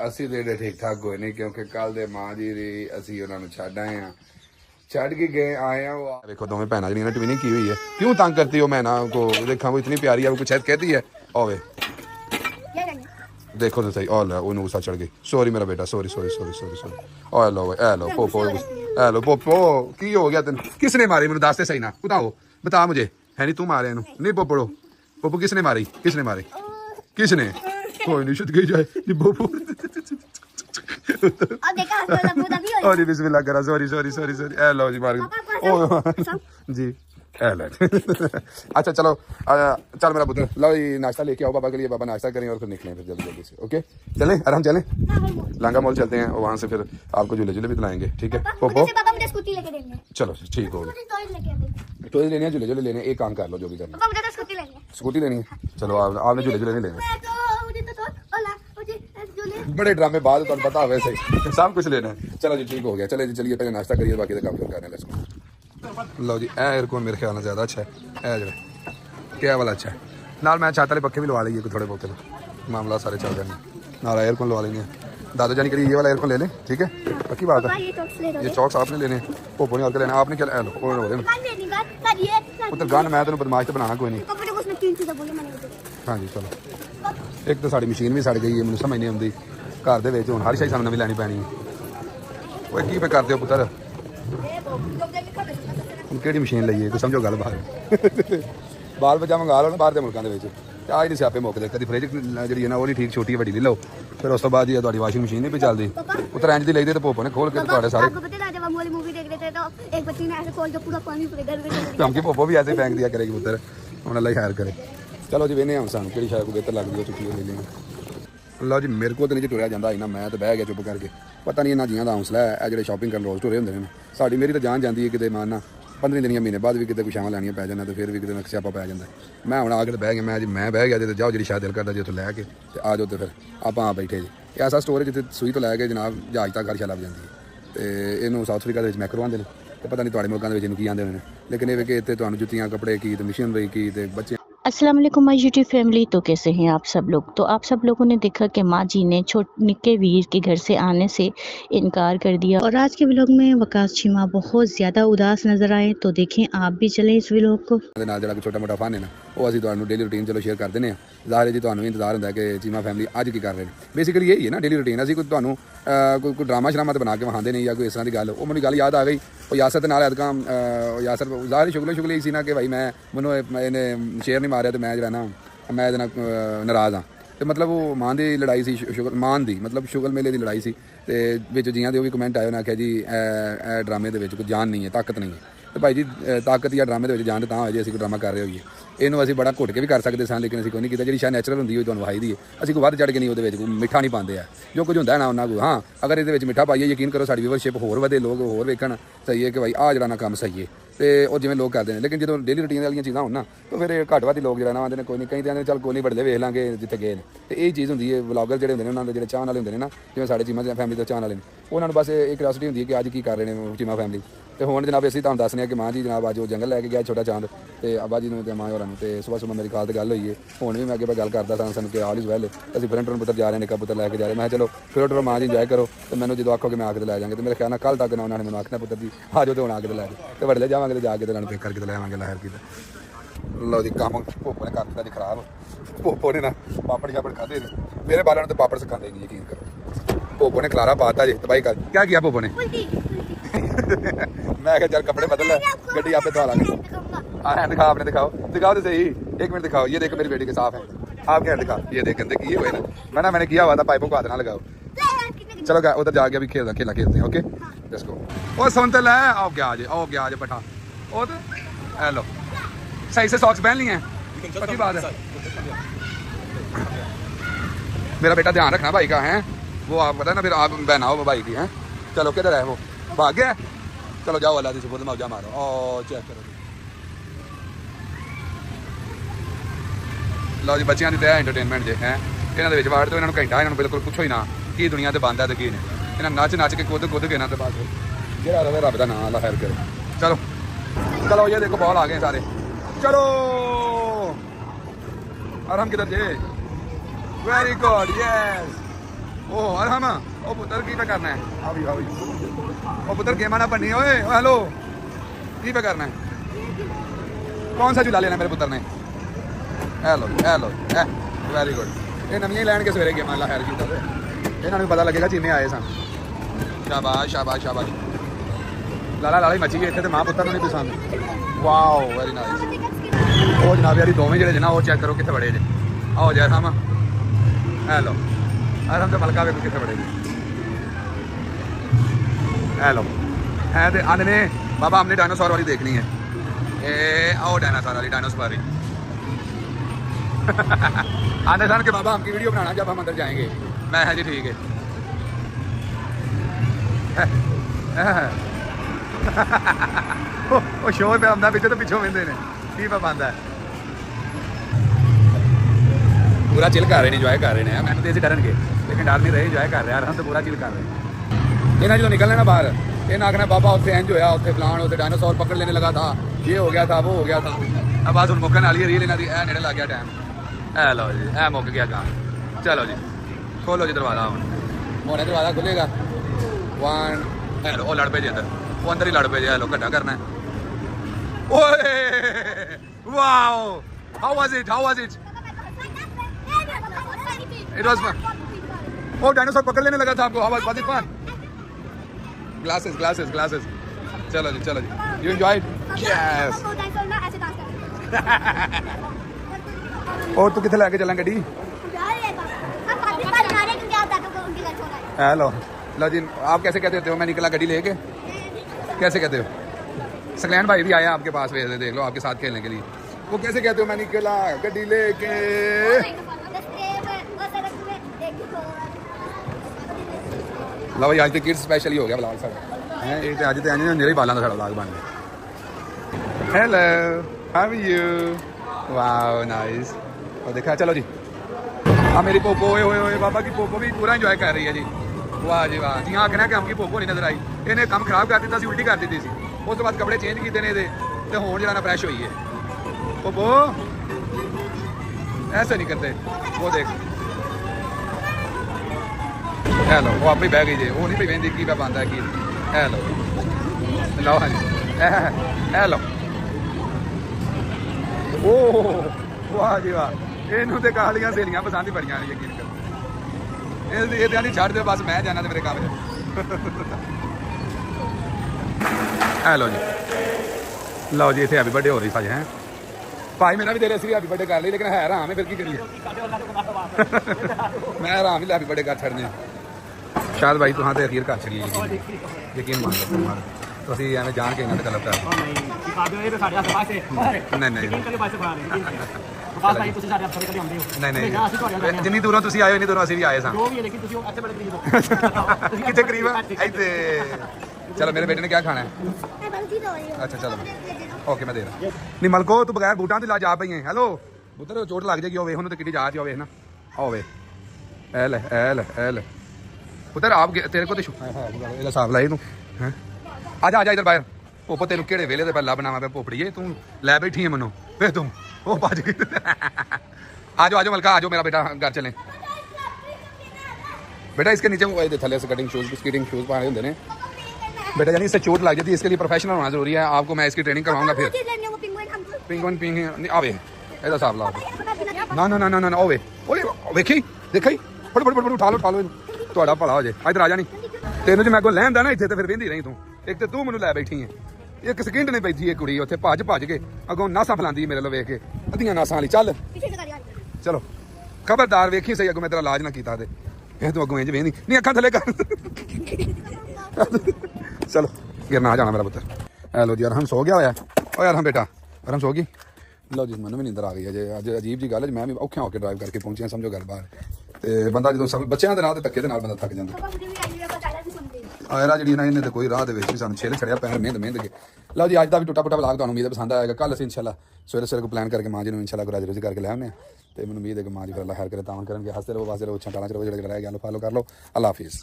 ਅਸੀਂ ਤੇ ਠੀਕ ਠਾਕ ਹੋਏ नहीं क्योंकि कल दे मां जी दी ਅਸੀਂ ਉਹਨਾਂ ਨੂੰ ਛੱਡ ਆਏ ਆ छड़ के गए आए हैं वो देखो दोवें भैन जी ट्विनिंग की हुई है क्यों तंग करती हो मैना को देखा वो इतनी प्यारी है वो कुछ कहती है ओवे देखो तो सही ओला वो गुस्सा चढ़ गई सॉरी मेरा बेटा sorry sorry sorry sorry sorry ए लो पोपो की हो गया तेन किसने मारी मैंने दस सही ना बता मुझे है नहीं तू मारे नहीं पोपड़ो पोपो किसने मारी किसने कोई नहीं शुद्ध गई जाए पोपो और बिस्मिल्लाह करा सॉरी सॉरी सॉरी सॉरी ए लो जी मार जी ए लो अच्छा चलो चल मेरा पुत्र लो ये नाश्ता लेके आओ बाबा के लिए बाबा नाश्ता करें और फिर निकलें फिर जल्दी जल्दी से ओके चलें आराम चलें लांगा मॉल चलते हैं और वहाँ से फिर आपको झूले झूले भी दिलाएंगे ठीक है पोपो चलो ठीक हो गया टॉयलेट लेने झूले झूले लेने एक काम कर लो जो भी करना स्कूटी लेनी है चलो आपने झूले झूले नहीं लेने बड़े ड्रामे बाद तो पता है वैसे ही सब कुछ लेना है चलो जी ठीक हो गया चले जी चलिए पहले नाश्ता करिए बाकी का काम फिर करने लेट्स लो जी एयरकॉन मेरे ख्याल में ज़्यादा अच्छा है ए जो क्या वाला अच्छा है नाल मैं छात वाले पक्खे भी लवा लेंगे थोड़े बहुत मामला सारे चल जाएंगे नाल एयरकॉन लवा लेंगे दादू जानी के लिए ये वाला एयरकॉन ले लें ठीक है पक्की बात है ये चौक्स आपने लेने पोपो ने और लेना आपने क्या लो पुत्र गन मैं तेन बदमाश तो बनाना कोई नहीं हाँ जी चलो एक तो साड़ी मशीन भी सड़ गई है मैंने समझ नहीं आती घर के हूँ हर शाही सामने भी लैनी पैनी वो की पे करते हो पुत्र कि मशीन लीए कोई समझो गल बाहर बाल बच्चा मंगा लो ना बाहर के मुल्कों के चाह ही नहीं स्यापे मुकते कभी फ्रिज जी है ना वो नहीं ठीक छोटी वड्डी ले लो फिर उस तो बाद जी थोड़ी वाशिंग मशीन नहीं भी चलती पुत्र इंज दी लेते तो पोपो ने खोल के सारे धमकी पोपो भी ऐसे फेंक दिया करेगी पुत्र हम अल्लाह खैर करे चलो जी वेने हम सानू कि शायद बेहतर लगती है चुकी ले लेंगे लो जी मेरे को तो नहीं टुरया जाता ना मैं तो बह गया चुप करके पता नहीं इन्होंने जियां का हौसला है जो शॉपिंग करने रोज़ टुरे होंगे हैं साड़ी मेरी तो जान जाती है कि मारना 15 दिन महीने बाद भी कितने कुछ छावां लैनियां पै जाना तो फिर भी कितने स्यापा पै जाता है मैं हूँ आके बह गया मैं बह गया तो जाओ जी शायद दिल करता जी उतो लैके आ जाओ तो फिर आप बैठे जी ऐसा स्टोर है जितने सूई तो लैके जनाब जहाज तक हर शा लग जाती है तो इनू साउथ अफ्रीका मैक्रो आते हैं तो पता नहीं थोड़े मुल्कों के की आते हैं लेकिन ये कि इतने जुत्तियाँ कपड़े की तो मशीनरी की तो बच्चे अस्सलाम वालेकुम माय यूट्यूब फैमिली। तो कैसे हैं आप सब लोग। तो आप सब लोगों ने देखा कि माँ जी ने निक्के वीर के घर से आने से इनकार कर दिया और आज के व्लॉग में वकास चीमा बहुत ज़्यादा उदास नज़र आए। तो देखें आप भी चलें इस व्लॉग को। छोटा मोटा फन है ना वो अभी डेली रूटीन चलो शेयर कर दें ज़ाहिर जी तुम्हें इंतजार होंगे कि चीमा फैमिली अज की कर रहे हैं बेसिकली यही है ना डेली रूटीन अभी कोई ड्रामा श्रामा तो बना के विखाते नहीं या कोई इस तरह की गल वो मैंने गल याद आ गई और यासर के नाल अदका यासर ज़ाहिर शुगल ही सी ना कि भाई मैं मैनू इन्हें शेयर नहीं मारिया तो मैं जो ना मैं नाराज़ हाँ तो मतलब वो मां की लड़ाई सी शुगल मान दी मतलब शुगल मेले की लड़ाई सी तो जियां भी कमेंट आए उन्हें आख्या जी ए ड्रामे के कोई जान नहीं है ताकत नहीं है तो भाई जी ताकत या ड्रामे के जान तो हो जी असं ड्रामा कर रहे होइए इनू असीं बड़ा घुट के भी कर सकते सन लेकिन असीं कोई नहीं किया जी शायद नैचुरल होंगी तुहानूं वहाई दी है असीं कोई वध चढ़ के नहीं वो मिठा नहीं पाते हैं जो कुछ होंदा है ना उन्होंने को हाँ अगर ये मिठा पाइए यकीन करो साडी व्यूवरशिप होर वधे लोग होर वेखण सही है कि भाई आ जड़ा ना काम सही है तो जिवें लोग करते हैं लेकिन जो डेली रूटीन वाली चीज़ां होण ना तो फिर घट वध लोग जो ना आते हैं कोई नहीं कई तो चल कोई नहीं बड़ले वेख लांगे जिथे गए तो यही चीज़ होंदी है व्लॉगर जो होंगे उन्होंने जो चाहने वाले होंगे ना जिवें साडे चीमा फैमिली तो चाहने वाले उन्होंने बस एक क्यूरियोसिटी होंदी है कि अज की कर रहे हैं चीमा फैमिली तो हुण जनाब असीं तुहानूं दस्सने कि मां जी जनाब अज वो जंगल लैके गया छोटा चांद तो अब्बा जी ने मां होरां तो सुबह सुबह मेरी कॉल तो गल हुई है हुण भी मैं अगे गल करदा सन कि ऑल इज़ वैल असीं फ्रेंड पुत्र जा रहे हैं निक्का पुत्र लैके जा रहे मैं चलो फिर टुरो मां जी इंजॉय करो तो मैंने जो आखोगे मैं आके लै जाएंगे तो मेरे ख्याल नाल कल तक ना उन्होंने मैंने आखना पुत्र जी आ जाओ तो हुण आके लै तो वड़ले जावांगे तो जाके तो पिक करके लैवांगे लहर की लो जी काम पोपो ने कर दिता जी खराब पोपो ने ना पापड़ शापड़ खाते मेरे बालों ने तो पापड़ सिखाते नहीं यकीन करो पोपो ने खलारा पाता जी तो भाई कर क्या किया पोपो ने मैं क्या चल कपड़े बदल गड्डी आपे धो लांगे हाँ दिखा आपने दिखाओ तो सही एक मिनट दिखाओ ये देखो मेरी बेटी के साफ है आप क्या दिखा ये देख कहते किए हुए ना मैंने किया हुआ था पाइपों को हाथ ना लगाओ चलो उधर जाके अभी खेलते हैं ओके लेट्स गो ओ सुन तो ले आओ क्या आज बैठा ओ तो हेलो सही से सॉक्स पहन लिए हैं पक्की बात है मेरा बेटा ध्यान रखना भाई का है वो आप पता है ना फिर आप बहनाओ भाई की हैं चलो किधर है वो भाग गया चलो जाओ अल्लाह से मौजा मारो ओ चेक करो लो जी बच्चों की तो है एंटरटेनमेंट जे है इन्होंने वाड़ तो इन्होंने घंटा इन्होंने बिल्कुल पुछो ही ना कि दुनिया से बंद है तो की ने इन्हें नच के कुद के ना तो बस जरा रवे रब का नाम अल्लाह खैर करे चलो ये देखो बॉल आ गए सारे चलो और हम किधर जे वेरी गुड यस ओह हम ओ पुत्र की पे करना है आ भी ओ पुत्र गेमा ना बननी ओए हेलो की पे करना है कौन सा झूला लेना मेरे पुत्र ने हेलो वेरी गुड ये नवी लैन के सवेरे गेम ला खैर की इन्होंने पता लगेगा चीमे आए सन शाबाश शाबाश शाबाश लाला लाला ही मची गई इतने तो मां पुत्र नहीं पसंद वाओ वेरी नाइस वो जनाब यारी दोवें जेडे जना वो चेक करो कितने बड़े जे आओ जय सामा हेलो आराम से मलका वेखो कितने बड़े जे हेलो है तो आने ने बाबा हमने डायनासोर वाली देखनी है ए आओ डायनासोर वाली डायनासोर वाली आने सन के बाबा हमकी वीडियो बनाना जब हम अंदर जाएंगे मैं है जी ठीक है वो शोर पे आंदा पीछे तो पिछों वेंदे ने की पे पांदा पूरा चिल कर रहे हैं इंजॉय कर रहे हैं मैंने तो ऐसे डरनगे लेकिन डर नहीं रहे इंजॉय कर रहे हैं हम तो पूरा चिल कर रहे हैं इन्हें जो निकलना ना बाहर ये आखना बाबा उत्थे इंज होया उत्थे फलान उत्थे डायनासोर पकड़ लेने लगा था ये हो गया था वो हो गया था अब बस हुण मुक्कन वाली रील इन्हां दी ए नेड़े लग गया टाइम ए लो जी ए मुक गया काम चलो जी खोलो जी दरवाजा हुण दरवाजा खुलेगा वन हेलो वो लड़ पे जी अंदर वो अंदर ही लड़ पे जी हेलो घड्डा करना है ओए wow how was it it was fun ओ डायनासोर पकड़ लेने लगा था आपको how was it fun glasses चलो जी यू एंजॉयड यस और तू कितने लेके चलें गड्डी हेलो लो जी आप कैसे कहते हो मैं निकला गड्डी लेके कैसे कहते हो सकलैन भाई भी आया आपके पास भेज दे देख लो आपके साथ खेलने के लिए वो कैसे कहते हो मैं निकला गड्डी लेके लो भाई आज तो किड्स स्पेशल ही हो गया ब्लॉग साडा है ये तो आज तो मेरे ही बालों का साडा ब्लॉग बन गया hello how are you wow nice और देखा चलो जी हाँ मेरी पोपो ओए बाबा की पोपो भी पूरा इंजॉय कर रही है जी वाह जी वाह जी आखना कि हमकी पोपो नहीं नजर आई इन्हें काम खराब कर दिता उल्टी कर दी थी उस तो बाद कपड़े चेंज किए ने तो होने जरा फ्रैश हुई है पोपो ऐसे नहीं करते वो देख हेलो वो आप ही बह गई जी वो नहीं पी बहती की पाता है कि हेलो लो हाँ जी हेलो ओ वाह जी वाह इनू तो कालियां सहेलियां पसंद ही बड़ियां ने यकीन करो ये छड़ दे बस मैं जाना तो मेरे काम हेलो जी लो जी इतने हैप्पी बर्थडे हो रही सज है भाई मेरा भी तेरे असली हैप्पी बर्थडे कर ली लेकिन है आराम है फिर की करिए मैं आराम ही हैप्पी बर्थडे कर छड़ने शायद भाई तुहां ते अखीर कर छड़ी यकीन मान लो तुम्हारा तो असं एवं जान के इन्होंने गलत कर नहीं जिन्नी दूरों तुम आए इन्नी दूरों असीं भी आए सन कितने करीब इतने चलो मेरे बेटे ने क्या खाना है अच्छा चलो ओके मैं दे रहा नहीं मलको तू बगैर बूटा तो ला जा पई है हेलो पुत्र चोट लग जाएगी होवे तो कि जा वे ना होवे एल पुत्र आप तेरे को तो हिसाब लाई तू हैं आजा इधर बाहर पोपो तेन केड़े वेले ते पहला बनावा पे पोपड़िए तू लै बैठी है मनो फिर तू वो भज गई आ जाओ मलका आ जाओ मेरा बेटा घर चलें बेटा इसके नीचे वो थले स्केटिंग शूज़ पाने होंगे ने बेटा यानी इससे चोट लग जाती है इसके लिए प्रोफेशनल होना जरूरी है आपको मैं इसकी ट्रेनिंग करवाऊंगा फिर पिंग आवे ऐसा हिसाब लाओ ना ओवे ओए वेखी देखी फट उठा लो थोड़ा भला हो जाए इधर आ जा नहीं तेन जो मैं को लैंदा ना इतने तो फिर वेंदी रही तू एक तो तू मैनू लै बैठी है एक सेकंड नहीं बैठी है कुड़ी उत्थे भज के अगों नासा फैलांदी मेरे लो वेख के अद्धियां नासां वाली चल चलो खबरदार वेखी सही अगों मैं तेरा इलाज ना कीता ते फिर तू अगों इंज वेंदी नहीं अखां थले कर चलो गिरना आ जाना मेरा पुत्र हेलो जी अरहम सो गया होया ओ यार हम बेटा अरहम सो गई लो जी मैनू भी नींदर आ गई है अज अजीब जी गल है मैं भी औखे होके ड्राइव करके पहुंचिया समझो गल बाहर ते बंदा जो सब बच्चों के नाल धक्के दे नाल बंदा थक जांदा आयरा जी ना इन्हें तो कोई राह भी सानू छिल छड़िया पैर मेहनत के लो जी अज का भी टुटा पुटा ब्लॉग तुहानू उम्मीद पसंद आएगा कल असीं इंशाल्लाह सवेरे को प्लान करके मां जी इंशाल्लाह को राजी करके ले आने तो मैंने उम्मीद है कि मां जी फिर अल्लाह खैर करे तावन करके हंसते रहो वासते रहो छटाना चलो जो रह गया फॉलो कर लो अल्लाह हाफिज़।